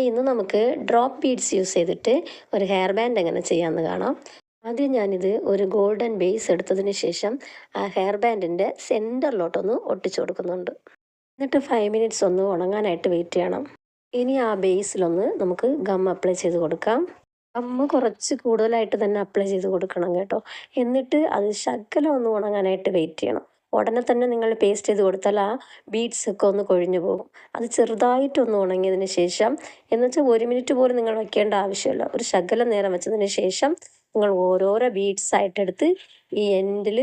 ഇന്ന് നമുക്ക് drop beads use ചെയ്തിട്ട് ഒരു ഹെയർ ബാൻഡ് എങ്ങനെ ചെയ്യാമെന്ന് കാണാം. ആദ്യം ഞാനിത് ഒരു ഗോൾഡൻ ബേസ് എടുത്തതിന് ശേഷം ആ ഹെയർ ബാൻഡിൻ്റെ സെൻറ്ററിലോട്ടൊന്ന് ഒട്ടിച്ചു കൊടുക്കുന്നുണ്ട്. എന്നിട്ട് 5 മിനിറ്റ്സ് ഒന്ന് ഉണങ്ങാനായിട്ട് വെയിറ്റ് ചെയ്യണം. ഇനി ആ ബേസിലൊന്ന് നമുക്ക് ഗം അപ്ലൈ ചെയ്ത് കൊടുക്കാം. ഗമ്മ് കുറച്ച് കൂടുതലായിട്ട് തന്നെ അപ്ലൈ ചെയ്ത് കൊടുക്കണം കേട്ടോ. എന്നിട്ട് അത് ശകലം ഒന്ന് ഉണങ്ങാനായിട്ട് വെയിറ്റ് ചെയ്യണം. ഉടനെ തന്നെ നിങ്ങൾ പേസ്റ്റ് ചെയ്ത് കൊടുത്താൽ ആ ബീഡ്സ് ഒക്കെ ഒന്ന് കൊഴിഞ്ഞു പോകും. അത് ചെറുതായിട്ടൊന്ന് ഉണങ്ങിയതിന് ശേഷം, എന്നുവെച്ചാൽ 1 മിനിറ്റ് പോലും നിങ്ങൾ വയ്ക്കേണ്ട ആവശ്യമില്ല. ഒരു ശകലം നേരം വെച്ചതിന് ശേഷം നിങ്ങൾ ഓരോരോ ബീഡ്സ് ആയിട്ടെടുത്ത് ഈ എൻഡിൽ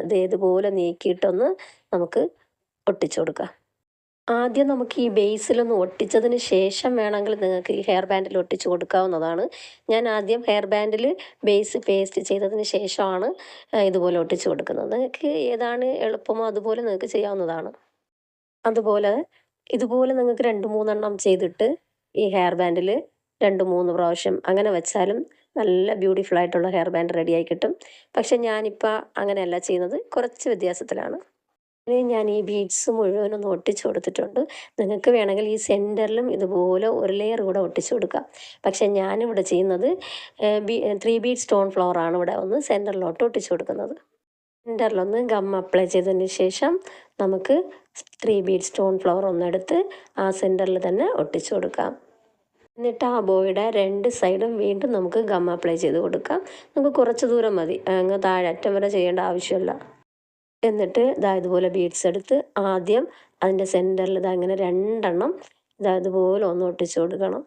ഇതേതുപോലെ നീക്കിയിട്ടൊന്ന് നമുക്ക് ഒട്ടിച്ചു കൊടുക്കാം. ആദ്യം നമുക്ക് ഈ ബേസിലൊന്ന് ഒട്ടിച്ചതിന് ശേഷം വേണമെങ്കിൽ നിങ്ങൾക്ക് ഈ ഹെയർ ബാൻഡിൽ ഒട്ടിച്ച് കൊടുക്കാവുന്നതാണ്. ഞാൻ ആദ്യം ഹെയർ ബാൻഡിൽ ബേസ് പേസ്റ്റ് ചെയ്തതിന് ശേഷമാണ് ഇതുപോലെ ഒട്ടിച്ച് കൊടുക്കുന്നത്. നിങ്ങൾക്ക് ഏതാണ് എളുപ്പമോ അതുപോലെ നിങ്ങൾക്ക് ചെയ്യാവുന്നതാണ്. അതുപോലെ ഇതുപോലെ നിങ്ങൾക്ക് 2-3 എണ്ണം ചെയ്തിട്ട് ഈ ഹെയർ ബാൻഡിൽ 2-3 പ്രാവശ്യം അങ്ങനെ വെച്ചാലും നല്ല ബ്യൂട്ടിഫുൾ ആയിട്ടുള്ള ഹെയർ ബാൻഡ് റെഡിയായി കിട്ടും. പക്ഷെ ഞാനിപ്പോൾ അങ്ങനെയല്ല ചെയ്യുന്നത്, കുറച്ച് വ്യത്യാസത്തിലാണ്. ഇനി ഞാൻ ഈ ബീഡ്സ് മുഴുവനൊന്ന് ഒട്ടിച്ചു കൊടുത്തിട്ടുണ്ട്. നിങ്ങൾക്ക് വേണമെങ്കിൽ ഈ സെൻറ്ററിലും ഇതുപോലെ ഒരു ലെയർ കൂടെ ഒട്ടിച്ചു കൊടുക്കാം. പക്ഷേ ഞാനിവിടെ ചെയ്യുന്നത് 3 ബീഡ് സ്റ്റോൺ ഫ്ലവർ ആണ് ഇവിടെ ഒന്ന് സെൻറ്ററിലോട്ട് ഒട്ടിച്ചു കൊടുക്കുന്നത്. സെൻറ്ററിലൊന്ന് ഗം അപ്ലൈ ചെയ്തതിന് ശേഷം നമുക്ക് 3 ബീഡ് സ്റ്റോൺ ഫ്ലവർ ഒന്നെടുത്ത് ആ സെൻറ്ററിൽ തന്നെ ഒട്ടിച്ചു കൊടുക്കാം. എന്നിട്ട് ആ ബോയുടെ 2 സൈഡും വീണ്ടും നമുക്ക് ഗം അപ്ലൈ ചെയ്ത് കൊടുക്കാം. നമുക്ക് കുറച്ച് ദൂരം മതി, അങ്ങ് താഴെ അറ്റം വരെ ചെയ്യേണ്ട ആവശ്യമില്ല. എന്നിട്ട് ഇതുപോലെ ബീഡ്സ് എടുത്ത് ആദ്യം അതിൻ്റെ സെൻറ്ററിൽ അങ്ങനെ 2 എണ്ണം ഇതുപോലെ ഒന്ന് ഒട്ടിച്ചു കൊടുക്കണം.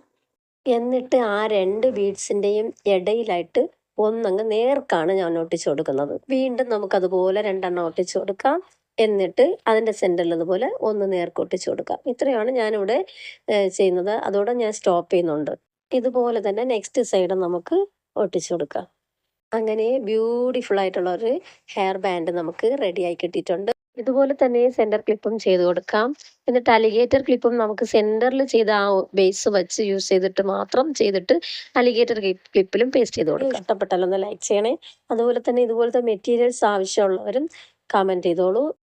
എന്നിട്ട് ആ 2 ബീഡ്സിൻ്റെയും ഇടയിലായിട്ട് ഒന്നങ്ങ് നേർക്കാണ് ഞാൻ ഒട്ടിച്ചു കൊടുക്കുന്നത്. വീണ്ടും നമുക്കതുപോലെ 2 എണ്ണം ഒട്ടിച്ചു കൊടുക്കാം. എന്നിട്ട് അതിൻ്റെ സെൻറ്ററിൽ ഇതുപോലെ ഒന്ന് നേർക്ക് ഒട്ടിച്ചു കൊടുക്കാം. ഇത്രയാണ് ഞാനിവിടെ ചെയ്യുന്നത്. അതോടെ ഞാൻ സ്റ്റോപ്പ് ചെയ്യുന്നുണ്ട്. ഇതുപോലെ തന്നെ നെക്സ്റ്റ് സൈഡ് നമുക്ക് ഒട്ടിച്ചു കൊടുക്കാം. അങ്ങനെ ബ്യൂട്ടിഫുൾ ആയിട്ടുള്ള ഒരു ഹെയർ ബാൻഡ് നമുക്ക് റെഡിയായി കിട്ടിയിട്ടുണ്ട്. ഇതുപോലെ തന്നെ സെൻറ്റർ ക്ലിപ്പും ചെയ്ത് കൊടുക്കാം. എന്നിട്ട് അലിഗേറ്റർ ക്ലിപ്പും നമുക്ക് സെൻറ്ററിൽ ചെയ്ത ആ ബേസ് വെച്ച് യൂസ് ചെയ്തിട്ട് മാത്രം ചെയ്തിട്ട് അലിഗേറ്റർ ക്ലിപ്പിലും പേസ്റ്റ് ചെയ്ത് കൊടുക്കാം. ഇഷ്ടപ്പെട്ടാലൊന്ന് ലൈക്ക് ചെയ്യണേ. അതുപോലെ തന്നെ ഇതുപോലത്തെ മെറ്റീരിയൽസ് ആവശ്യമുള്ളവരും കമൻറ്റ് ചെയ്തോളൂ.